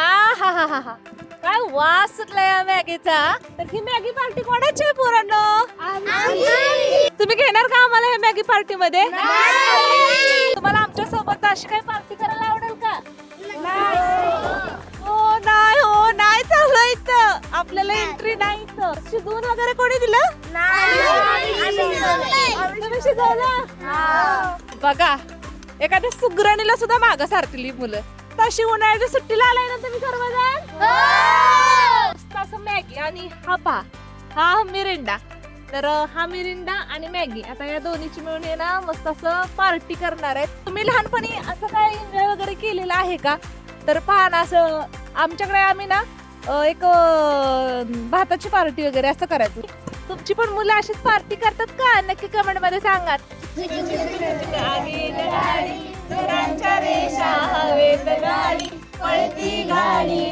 आहाहाहा. काय वास सुटलाय या मॅगीचा. तर ही मॅगी पार्टी कोणाची आहे पोरांनो? तुम्ही घेणार का आम्हाला या मॅगी पार्टी मध्ये? तुम्हाला आमच्या सोबत अशी काही पार्टी करायला आवडेल का? हो नाही चाललं इथं. आपल्याला एंट्री नाही इथं. शिजवून वगैरे कोणी दिलं? तुम्ही शिजवलं? बघा एखाद्या सुगरणीला सुद्धा मागं सारखली मुलं. तशी उन्हाळ्याच्या सुट्टीला आलाय ना तुम्ही सर्वजण. असं मॅगी आणि हा मिरिंडा. तर हा मिरिंडा आणि मॅगी आता या दोन्हीची मिळून आहे ना मस्त असं पार्टी करणार आहेत. तुम्ही लहानपणी असं काय एन्जॉय वगैरे केलेलं आहे का? तर पहा ना असं आमच्याकडे आम्ही ना एक भाताची पार्टी वगैरे असं करायचो. तुमची पण मुलं अशीच पार्टी करतात का? नक्की कमेंट मध्ये सांगा. रेषा हवेत गाडी पळती गाडी